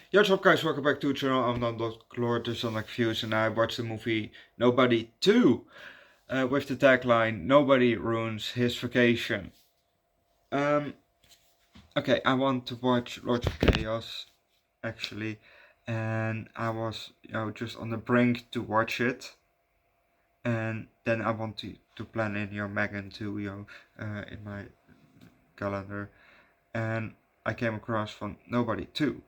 Yo, what's up guys, welcome back to the channel. I'm Underdog Views and I watched the movie Nobody 2 with the tagline Nobody Ruins His Vacation. Um, okay, I want to watch Lords of Chaos actually, and I was just on the brink to watch it, and then I want to plan in Megan to in my calendar, and I came across from Nobody 2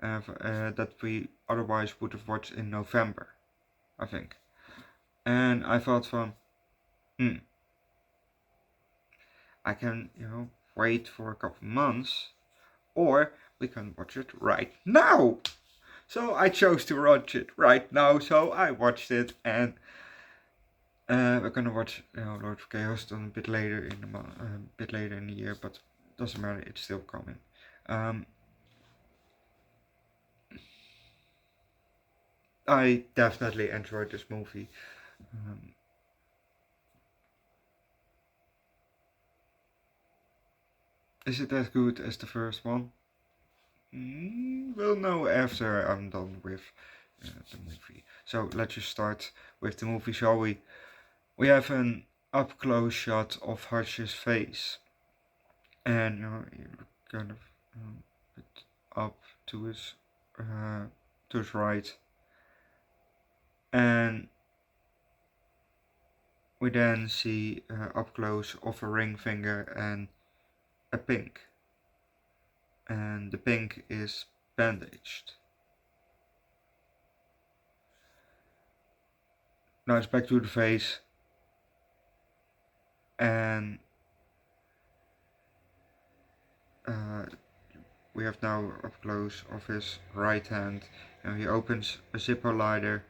that we otherwise would have watched in November, I think. And I thought hmm, I can, wait for a couple months, or we can watch it right now. So I chose to watch it right now, so I watched it, and we're gonna watch, Lord of Chaos a bit later in the bit later in the year, but doesn't matter, it's still coming. I definitely enjoyed this movie. Is it as good as the first one? We'll know after I'm done with the movie. So let's just start with the movie, shall we? We have an up close shot of Hutch's face, and you kind of bit up uh, to his right, and we then see up close of a ring finger and a pink, and the pink is bandaged. Now it's back to the face, and uh, we have now up close of his right hand. He opens a zipper lighter.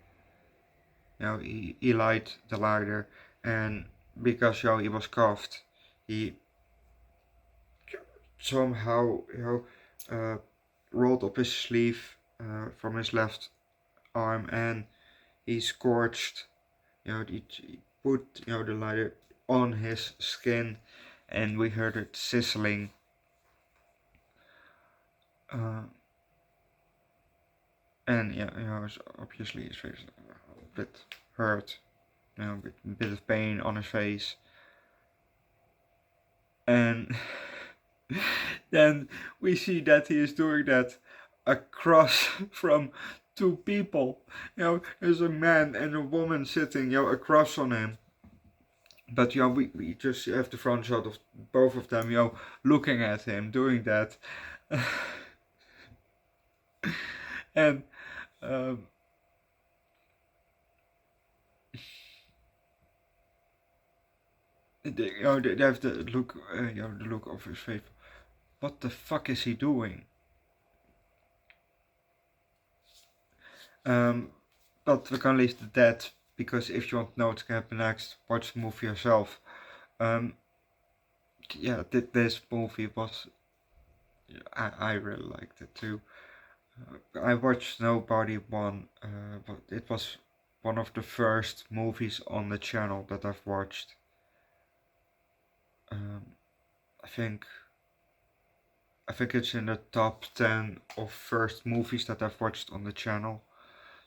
He light the lighter, and because he was cuffed, he somehow rolled up his sleeve from his left arm, and he scorched. He put the lighter on his skin, and we heard it sizzling. And obviously his face a bit hurt, a bit of pain on his face, and then we see that he is doing that across from two people. There's a man and a woman sitting, across on him. But we just have the front shot of both of them, looking at him doing that, and they have the look, the look of his face. What the fuck is he doing? But we can leave that, because if you want to know what's gonna happen next, watch the movie yourself. This movie was, I really liked it too. I watched Nobody One, but it was one of the first movies on the channel that I've watched. I think it's in the top 10 of first movies that I've watched on the channel.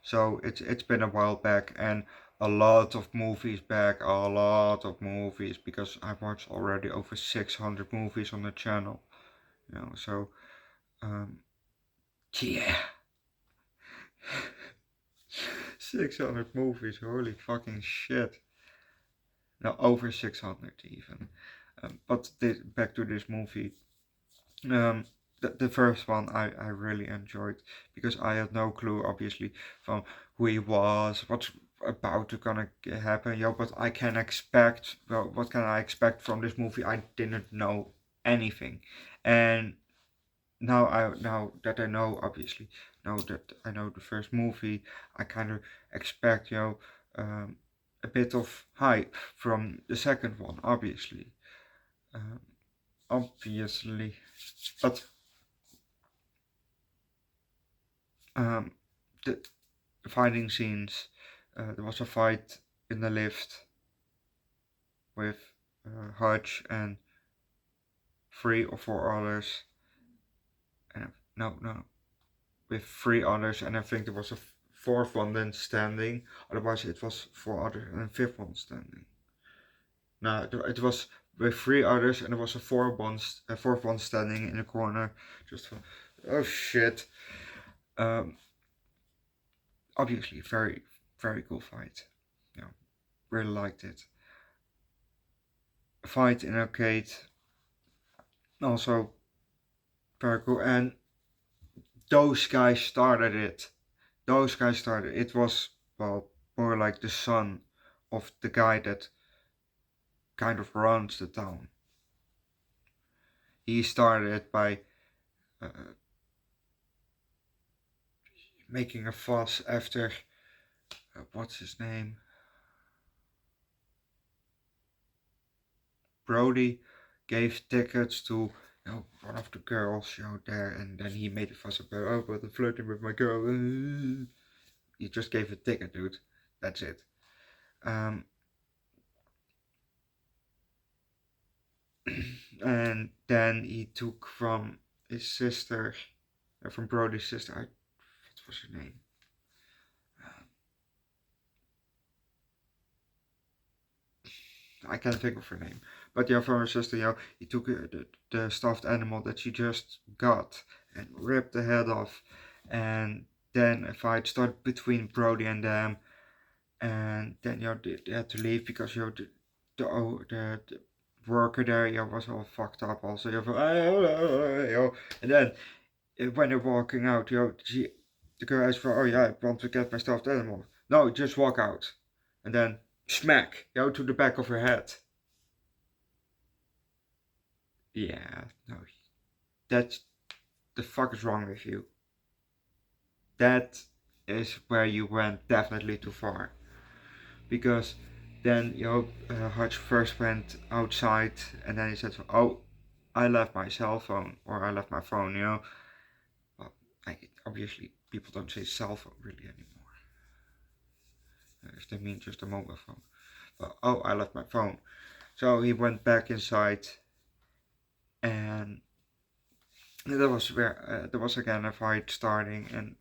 So it's been a while back, and a lot of movies back, because I've watched already over 600 movies on the channel. So yeah. 600 movies, holy fucking shit. No, over 600 even. But back to this movie. The first one I really enjoyed, because I had no clue, obviously, from who he was, what's about to gonna happen. But I can expect, well, what can I expect from this movie? I didn't know anything, and now that I know, obviously, now that I know the first movie, I kind of expect, a bit of hype from the second one, obviously. Um, obviously, but the fighting scenes, there was a fight in the lift with Hutch and 3 or 4 others. And no, with 3 others, and I think there was a fourth one then standing. Otherwise, it was 4 others and a fifth one standing. No, it was with 3 others, and there was a fourth one standing in the corner. Just for, oh shit. Obviously, very, very cool fight. Yeah, really liked it. Fight in arcade, also very cool. And those guys started it. Those guys started. It was, well, more like the son of the guy that kind of runs the town. He started it by uh, making a fuss after what's his name, Brody, gave tickets to one of the girls there, and then he made a fuss about, oh, but I'm flirting with my girl. He just gave a ticket, dude. That's it. And then he took from his sister, from Brody's sister. What was her name? I can't think of her name. But yeah, from her sister, he took the stuffed animal that she just got and ripped the head off. And then a fight started between Brody and them. And then they had to leave because the worker there was all fucked up also. And then when they're walking out, the girl asks for, oh yeah, I want to get my stuffed animal. No, just walk out. And then smack, to the back of her head. Yeah, no, that's the fuck is wrong with you. That is where you went definitely too far. Because then, Hutch first went outside and then he said, oh, I left my cell phone, or I left my phone, Well, obviously, people don't say cell phone really anymore. If they mean just a mobile phone. But, oh, I left my phone. So he went back inside, and there was again a fight starting, and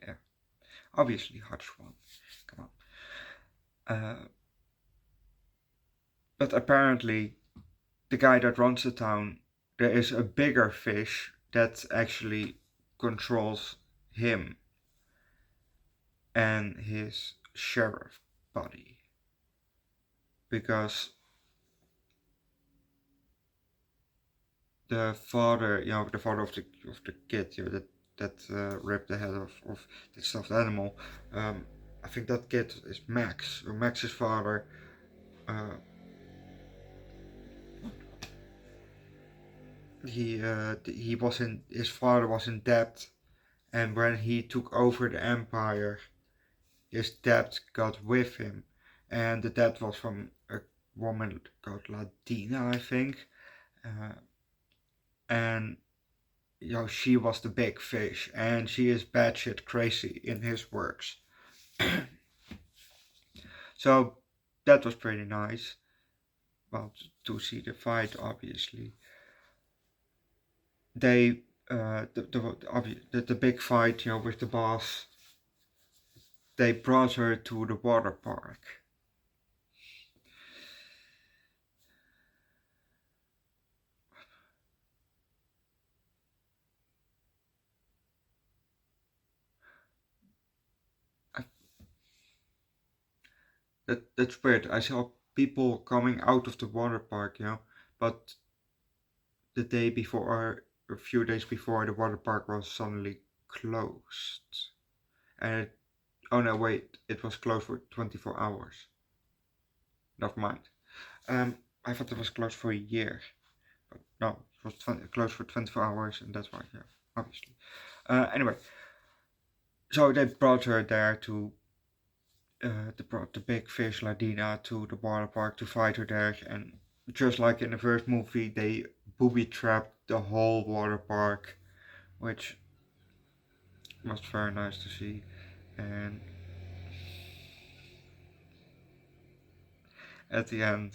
yeah, obviously Hutch won. Come on. But apparently, the guy that runs the town, there is a bigger fish that actually controls him and his sheriff buddy, because the father, the father of the kid, that ripped the head of the stuffed animal. I think that kid is Max, or Max's father. His father was in debt, and when he took over the empire, his debt got with him, and the debt was from a woman called Latina, I think, and she was the big fish, and she is batshit crazy in his works. So that was pretty nice. Well, to see the fight, obviously. They the big fight, with the boss. They brought her to the water park. That's weird. I saw people coming out of the water park, but the day before, or a few days before, the water park was suddenly closed. And oh no, wait, it was closed for 24 hours. Never mind. I thought it was closed for a year, but no, it was closed for 24 hours, and that's why, obviously. Anyway, so they brought her there to they brought the big fish Ladina to the water park to fight her there, and just like in the first movie, they booby trapped the whole water park, which was very nice to see. And at the end,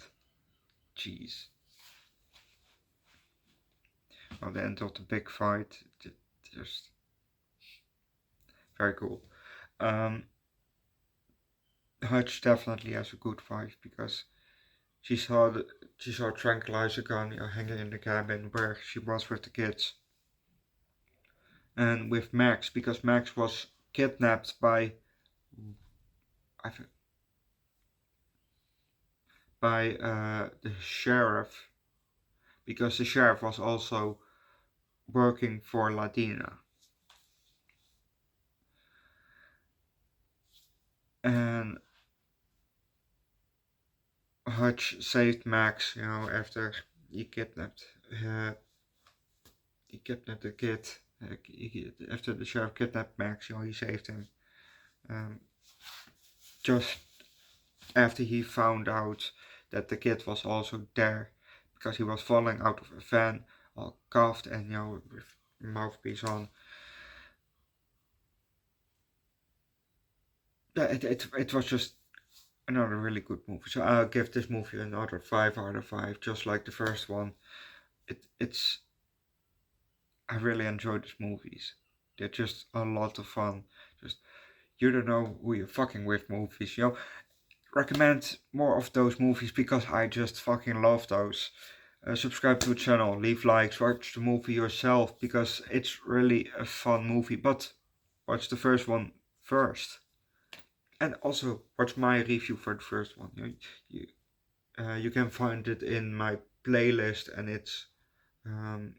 jeez, at the end of the big fight, very cool. Um, Hutch definitely has a good vibe because she saw a tranquilizer gun, hanging in the cabin where she was with the kids, and with Max because Max was kidnapped by I the sheriff, because the sheriff was also working for Latina. And Hutch saved Max, after he kidnapped uh, the kid. After the sheriff kidnapped Max, he saved him. Um, just after he found out that the kid was also there, because he was falling out of a van, all cuffed and with mouthpiece on. Yeah, it was just another really good movie. So I'll give this movie another 5 out of 5, just like the first one. It's I really enjoy these movies. They're just a lot of fun. Just you don't know who you're fucking with movies. Recommend more of those movies because I just fucking love those. Subscribe to the channel, leave likes, watch the movie yourself because it's really a fun movie. But watch the first one first, and also watch my review for the first one. You, you can find it in my playlist, and it's um,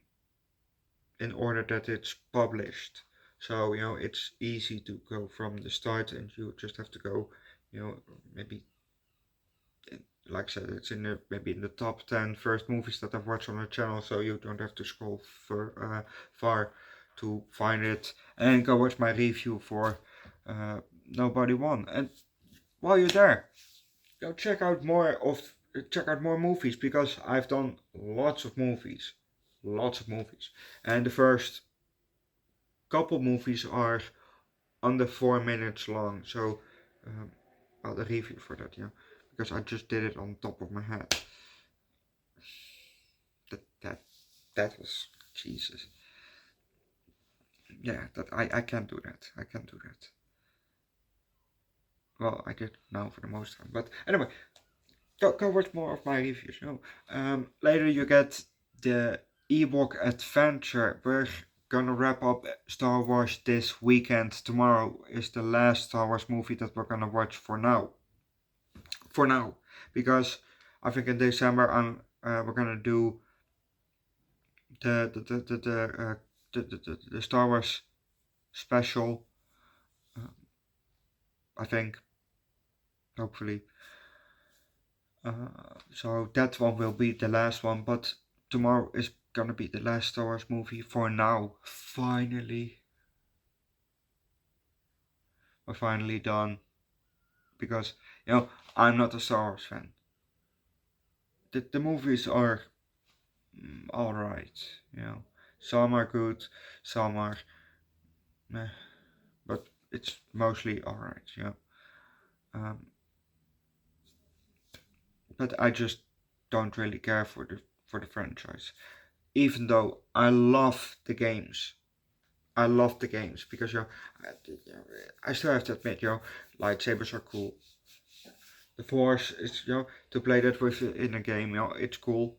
in order that it's published. So it's easy to go from the start, and you just have to go, maybe like I said, it's maybe in the top 10 first movies that I've watched on the channel, so you don't have to scroll far to find it. And go watch my review for Nobody Won. And while you're there, go check out more movies because I've done lots of movies, and the first couple movies are under 4 minutes long. So I'll the review for that, because I just did it on top of my head. That was Jesus. Yeah, that I can't do that. I can't do that. Well, I did now for the most time, but anyway, go watch more of my reviews. Later you get the Ewok Adventure. We're gonna wrap up Star Wars this weekend. Tomorrow is the last Star Wars movie that we're gonna watch for now. For now, because I think in December we're gonna do the Star Wars special. I think, hopefully. So that one will be the last one, but tomorrow is gonna be the last Star Wars movie for now. Finally, we're finally done because I'm not a Star Wars fan. The movies are alright, some are good, some are meh, but it's mostly alright, Um, but I just don't really care for the franchise, even though I love the games. I love the games because I still have to admit, lightsabers are cool. The Force is, to play that with in a game, it's cool.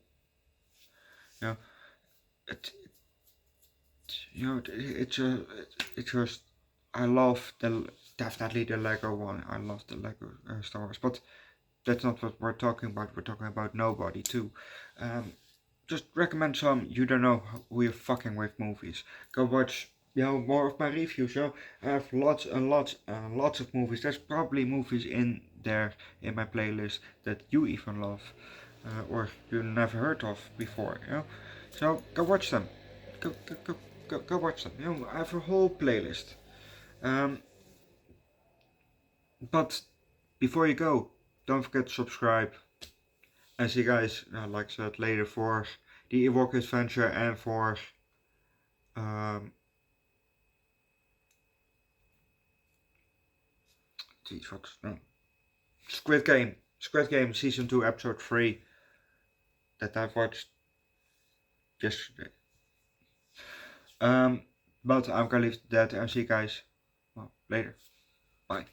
It, it's just I love definitely the Lego one. I love the Lego Star Wars, but that's not what we're talking about. We're talking about Nobody too. Just recommend some. You don't know who you're fucking with movies. Go watch more of my reviews. I have lots and lots and lots of movies. There's probably movies in there in my playlist that you even love, or you never heard of before. So go watch them. Go watch them. I have a whole playlist. Um, but before you go, don't forget to subscribe. And see you guys, like I said, later for the Ewok Adventure and for um, geez, what's no Squid Game season 2 episode 3 that I've watched yesterday. But I'm gonna leave that and see you guys. Well, Later. Bye.